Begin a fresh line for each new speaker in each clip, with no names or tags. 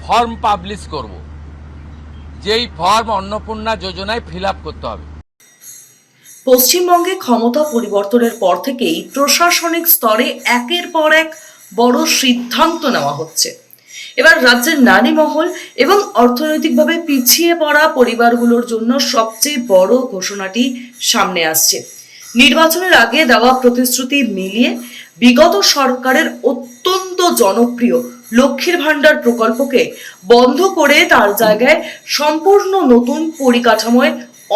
Form publish করব, যেই form Annapurna যোজনায় ফিল আপ করতে হবে।
পশ্চিমবঙ্গে ক্ষমতা পরিবর্তনের পর থেকেই প্রশাসনিক স্তরে একের পর এক বড় সিদ্ধান্ত নেওয়া হচ্ছে। এবার রাজ্যের নারী মহল এবং অর্থনৈতিকভাবে পিছিয়ে পড়া পরিবারগুলোর জন্য সবচেয়ে বড় ঘোষণাটি সামনে আসছে। নির্বাচনের আগে দেওয়া প্রতিশ্রুতি মিলিয়ে বিগত সরকারের অত্যন্ত জনপ্রিয় লক্ষ্মীর ভাণ্ডার প্রকল্পকে বন্ধ করে তার জায়গায় সম্পূর্ণ নতুন পরিকাঠামোয়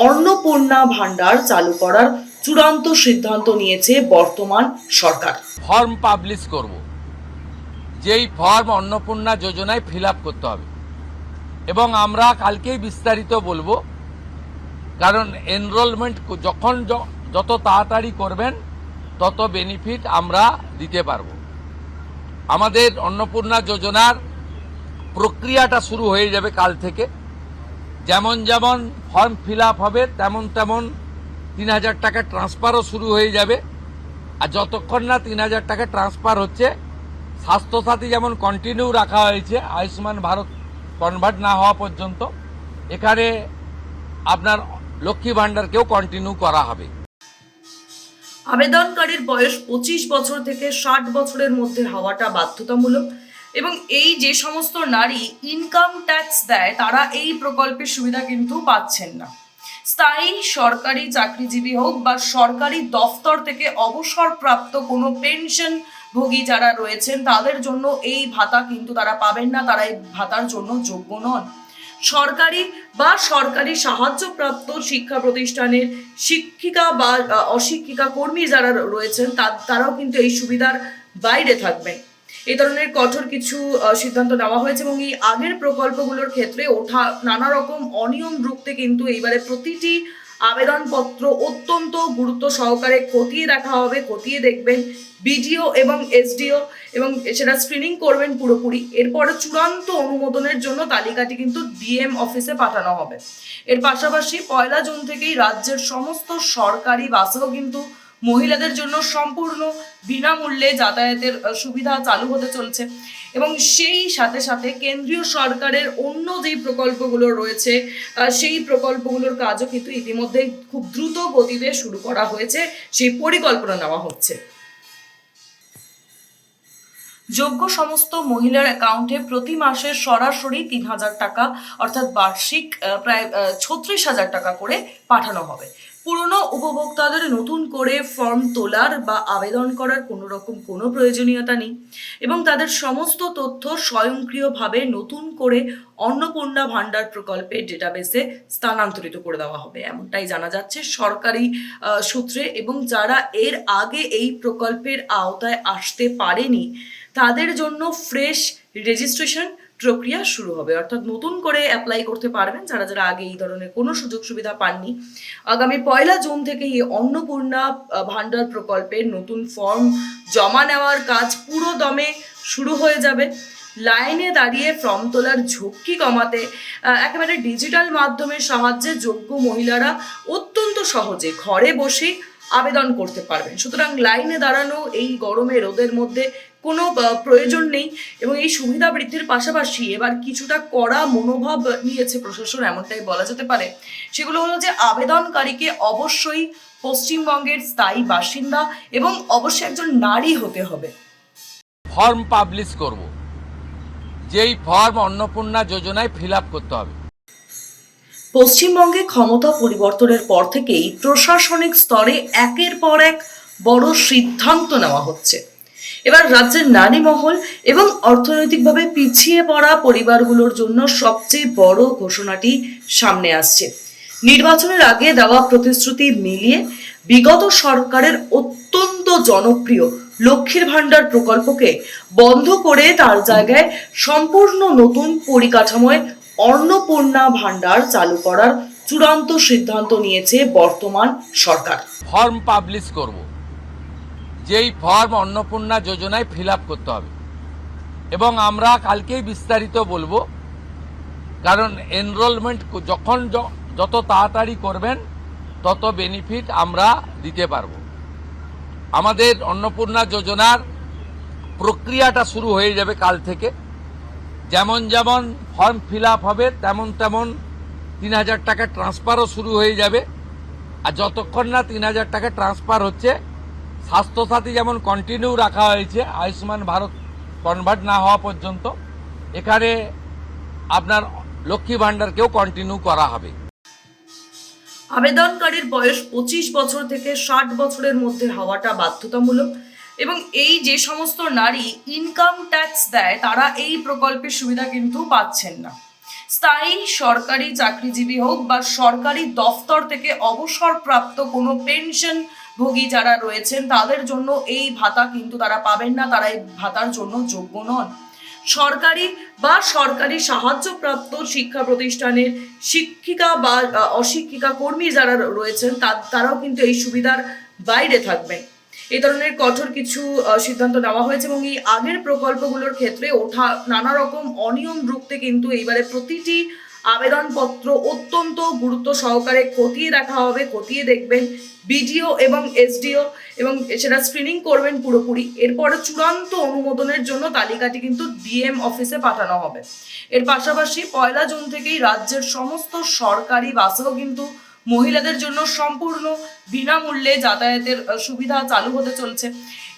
অন্নপূর্ণা ভাণ্ডার চালু করার চূড়ান্ত সিদ্ধান্ত নিয়েছে বর্তমান সরকার।
ফর্ম পাবলিশ করব, যেই ফর্ম অন্নপূর্ণা যোজনায় ফিল আপ করতে হবে, এবং আমরা কালকেই বিস্তারিত বলবো। কারণ এনরোলমেন্ট যখন যত তাড়াতাড়ি করবেন তত বেনিফিট আমরা দিতে পারবো। আমাদের অন্নপূর্ণা যোজনার প্রক্রিয়াটা শুরু হয়ে যাবে কাল থেকে। যেমন যেমন ফর্ম ফিল আপ হবে তেমন তেমন ৩,০০০ টাকা ট্রান্সফারও শুরু হয়ে যাবে। আর যতক্ষণ না ৩,০০০ টাকা ট্রান্সফার হচ্ছে, স্বাস্থ্যসাথী যেমন কন্টিনিউ রাখা হয়েছে আয়ুষ্মান ভারত কনভার্ট না হওয়া পর্যন্ত, এখানে আপনার লক্ষ্মী ভাণ্ডারকেও কন্টিনিউ করা হবে।
আবেদনকারীর বয়স 25 বছর থেকে 60 বছরের মধ্যে হওয়াটা বাধ্যতামূলক, এবং এই যে সমস্ত নারী ইনকাম ট্যাক্স দেয় তারা এই প্রকল্পের সুবিধা কিন্তু পাচ্ছেন না। স্থায়ী সরকারি চাকরিজীবী হোক বা সরকারি দফতর থেকে অবসরপ্রাপ্ত কোনো পেনশন ভোগী যারা রয়েছেন তাদের জন্য এই ভাতা কিন্তু তারা পাবেন না, তারা এই ভাতার জন্য যোগ্য নন। সরকারি বা সরকারি সাহায্যপ্রাপ্ত শিক্ষা প্রতিষ্ঠানের শিক্ষিকা বা অশিক্ষিকা কর্মী যারা রয়েছেন তারাও কিন্তু এই সুবিধার বাইরে থাকবেন। এই ধরনের কঠোর কিছু সিদ্ধান্ত নেওয়া হয়েছে, এবং এই আগের প্রকল্পগুলোর ক্ষেত্রে ওঠা নানা রকম অনিয়ম রুখতে কিন্তু এইবারে প্রতিটি আবেদনপত্র অত্যন্ত গুরুত্ব সহকারে খতিয়ে দেখা হবে, খতিয়ে দেখবেন বিডিও এবং এসডিও, এবং সেটা স্ক্রিনিং করবেন পুরোপুরি। এরপরে চূড়ান্ত অনুমোদনের জন্য তালিকাটি কিন্তু ডিএম অফিসে পাঠানো হবে। এর পাশাপাশি 1 জুন থেকেই রাজ্যের সমস্ত সরকারি বাসেও কিন্তু মহিলাদের জন্য সম্পূর্ণ বিনামূল্যে যাতায়াতের সুবিধা চালু হতে চলছে, এবং সেই সাথে সাথে কেন্দ্রীয় সরকারের অন্য যেই প্রকল্পগুলো রয়েছে সেই প্রকল্পগুলোর কাজও কিন্তু ইতিমধ্যে খুব দ্রুত গতিতে শুরু করা হয়েছে, সেই পরিকল্পনা নেওয়া হচ্ছে। যোগ্য সমস্ত মহিলার অ্যাকাউন্টে প্রতি মাসে সরাসরি 3,000 টাকা অর্থাৎ বার্ষিক প্রায় 36,000 টাকা করে পাঠানো হবে। পুরনো উপভোক্তাদের নতুন করে ফর্ম তোলার বা আবেদন করার কোনো প্রয়োজনীয়তা নেই, এবং তাদের সমস্ত তথ্য স্বয়ংক্রিয়ভাবে নতুন করে অন্নপূর্ণা ভাণ্ডার প্রকল্পের ডেটাবেসে স্থানান্তরিত করে দেওয়া হবে, এমনটাই জানা যাচ্ছে সরকারি সূত্রে। এবং যারা এর আগে এই প্রকল্পের আওতায় আসতে পারেনি তাদের জন্য ফ্রেশ রেজিস্ট্রেশন প্রক্রিয়া শুরু হবে, অর্থাৎ নতুন করে অ্যাপ্লাই করতে পারবেন যারা যারা আগে এই ধরনের কোনো সুযোগ সুবিধা পাননি। আগামী 1 জুন থেকে এই অন্নপূর্ণা ভাণ্ডার প্রকল্পের নতুন ফর্ম জমা নেওয়ার কাজ পুরো দমে শুরু হয়ে যাবে। লাইনে দাঁড়িয়ে ফর্ম তোলার ঝুঁকি কমাতে একেবারে ডিজিটাল মাধ্যমের সাহায্যে যোগ্য মহিলারা অত্যন্ত সহজে ঘরে বসেই আবেদন করতে পারবেন। সুতরাং লাইনে দাঁড়ানো এই গরমে রোদের মধ্যে কোনো প্রয়োজন নেই, এবং এই সুবিধা বৃদ্ধির পাশাপাশি এবার কিছুটা কড়া মনোভাব নিয়েছে প্রশাসন, এমনটাই বলা যেতে পারে। সেগুলো হলো যে আবেদনকারীকে অবশ্যই পশ্চিমবঙ্গের স্থায়ী বাসিন্দা এবং অবশ্যই একজন নারী হতে হবে।
ফর্ম পাবলিশ করব, যেই ফর্ম অন্নপূর্ণা যোজনায় ফিল আপ করতে হবে।
পশ্চিমবঙ্গে ক্ষমতা পরিবর্তনের পর থেকেই প্রশাসনিক স্তরে একের পর এক বড় সিদ্ধান্ত নেওয়া হচ্ছে। এবার রাজ্যের নারী মহল এবং অর্থনৈতিকভাবে পিছিয়ে পড়া পরিবারগুলোর জন্য সবচেয়ে বড় ঘোষণাটি সামনে আসছে। নির্বাচনের আগে দেওয়া প্রতিশ্রুতি মিলিয়ে বিগত সরকারের অত্যন্ত জনপ্রিয় লক্ষ্মীর ভাণ্ডার প্রকল্পকে বন্ধ করে তার জায়গায় সম্পূর্ণ নতুন পরিকাঠামোয় অন্নপূর্ণা ভাণ্ডার চালু করার চূড়ান্ত সিদ্ধান্ত নিয়েছে বর্তমান সরকার।
ফর্ম পাবলিশ করব, যেই ফর্ম অন্নপূর্ণা যোজনায় ফিল আপ করতে হবে, এবং আমরা কালকেই বিস্তারিত বলবো। কারণ এনরোলমেন্ট যখন যত তাড়াতাড়ি করবেন তত বেনিফিট আমরা দিতে পারবো। আমাদের অন্নপূর্ণা যোজনার প্রক্রিয়াটা শুরু হয়ে যাবে কাল থেকে। যেমন যেমন ফর্ম ফিল আপ হবে তেমন তেমন 3,000 টাকা ট্রান্সফারও শুরু হয়ে যাবে। আর যতক্ষণ না 3,000 টাকা ট্রান্সফার হচ্ছে, স্বাস্থ্যসাথী যেমন কন্টিনিউ রাখা হয়েছে আয়ুষ্মান ভারত কনভার্ট না হওয়া পর্যন্ত, এখানে আপনার লক্ষ্মী ভাণ্ডারকেও কন্টিনিউ করা হবে।
আবেদনকারীর বয়স 25 বছর থেকে 60 বছরের মধ্যে হওয়াটা বাধ্যতামূলক এবং এই যে সমস্ত নারী ইনকাম ট্যাক্স দেয় তারা এই প্রকল্পের সুবিধা কিন্তু পাচ্ছেন না। স্থায়ী সরকারি চাকরিজীবী হোক বা সরকারি দফতর থেকে অবসরপ্রাপ্ত কোনো পেনশন ভোগী যারা রয়েছেন তাদের জন্য এই ভাতা কিন্তু তারা পাবেন না, তারা এই ভাতার জন্য যোগ্য নন। সরকারি বা সরকারি সাহায্যপ্রাপ্ত শিক্ষা প্রতিষ্ঠানের শিক্ষিকা বা অশিক্ষিকা কর্মী যারা রয়েছেন তারাও কিন্তু এই সুবিধার বাইরে থাকবেন। এই ধরনের কঠোর কিছু সিদ্ধান্ত নেওয়া হয়েছে এবং এই আগের প্রকল্পগুলোর ক্ষেত্রে ওঠা নানা রকম অনিয়ম রুখতে কিন্তু এইবারে প্রতিটি আবেদনপত্র অত্যন্ত গুরুত্ব সহকারে খতিয়ে দেখা হবে, খতিয়ে দেখবেন বিডিও এবং এসডিও এবং সেটা স্ক্রিনিং করবেন পুরোপুরি। এরপরে চূড়ান্ত অনুমোদনের জন্য তালিকাটি কিন্তু ডিএম অফিসে পাঠানো হবে। এর পাশাপাশি 1 জুন থেকেই রাজ্যের সমস্ত সরকারি বাসেও কিন্তু মহিলাদের জন্য সম্পূর্ণ বিনামূল্যে যাতায়াতের সুবিধা চালু হতে চলছে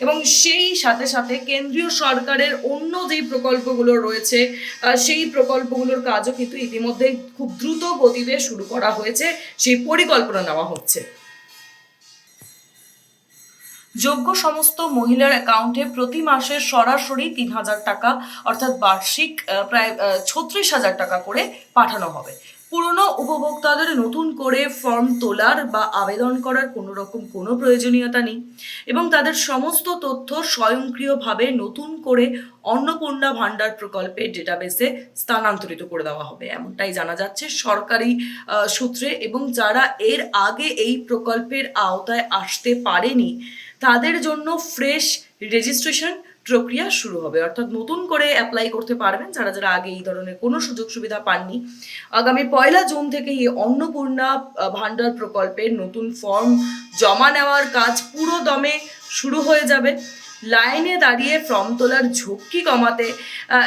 এবং সেই সাথে সাথে কেন্দ্রীয় সরকারের অন্য যেই প্রকল্পগুলো রয়েছে সেই প্রকল্পগুলোর কাজও কিন্তু ইতিমধ্যে খুব দ্রুত গতিতে শুরু করা হয়েছে, সেই পরিকল্পনা নেওয়া হচ্ছে। যোগ্য সমস্ত মহিলার অ্যাকাউন্টে প্রতি মাসে সরাসরি 3,000 টাকা অর্থাৎ বার্ষিক প্রায় 36,000 টাকা করে পাঠানো হবে। পুরনো উপভোক্তাদের নতুন করে ফর্ম তোলার বা আবেদন করার কোনো প্রয়োজনীয়তা নেই এবং তাদের সমস্ত তথ্য স্বয়ংক্রিয়ভাবে নতুন করে অন্নপূর্ণা ভাণ্ডার প্রকল্পের ডেটাবেসে স্থানান্তরিত করে দেওয়া হবে, এমনটাই জানা যাচ্ছে সরকারি সূত্রে। এবং যারা এর আগে এই প্রকল্পের আওতায় আসতে পারেনি তাদের জন্য ফ্রেশ রেজিস্ট্রেশন প্রক্রিয়া শুরু হবে, অর্থাৎ নতুন করে অ্যাপ্লাই করতে পারবেন যারা যারা আগে এই ধরনের কোনো সুযোগ সুবিধা পাননি। আগামী 1 জুন থেকে এই অন্নপূর্ণা ভাণ্ডার প্রকল্পের নতুন ফর্ম জমা নেওয়ার কাজ পুরো দমে শুরু হয়ে যাবে। লাইনে দাঁড়িয়ে ফর্ম তোলার ঝক্কি কমাতে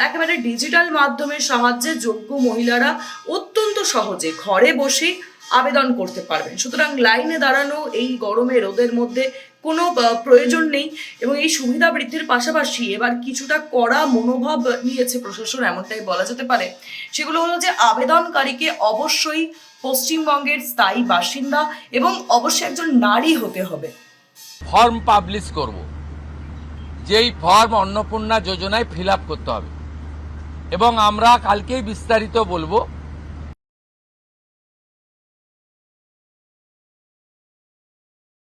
একেবারে ডিজিটাল মাধ্যমের সাহায্যে যোগ্য মহিলারা অত্যন্ত সহজে ঘরে বসেই আবেদন করতে পারবেন। সুতরাং লাইনে দাঁড়ানো এই গরমে রোদের মধ্যে কোনো প্রয়োজন নেই এবং এই সুবিধা বৃদ্ধির পাশাপাশি এবার কিছুটা কড়া মনোভাব নিয়েছে প্রশাসন, এমনটাই বলা যেতে পারে। সেগুলো হলো যে আবেদনকারীকে অবশ্যই পশ্চিমবঙ্গের স্থায়ী বাসিন্দা এবং অবশ্যই একজন নারী হতে হবে।
ফর্ম পাবলিশ করব, যেই ফর্ম অন্নপূর্ণা যোজনায় ফিল আপ করতে হবে এবং আমরা কালকেই বিস্তারিত বলবো।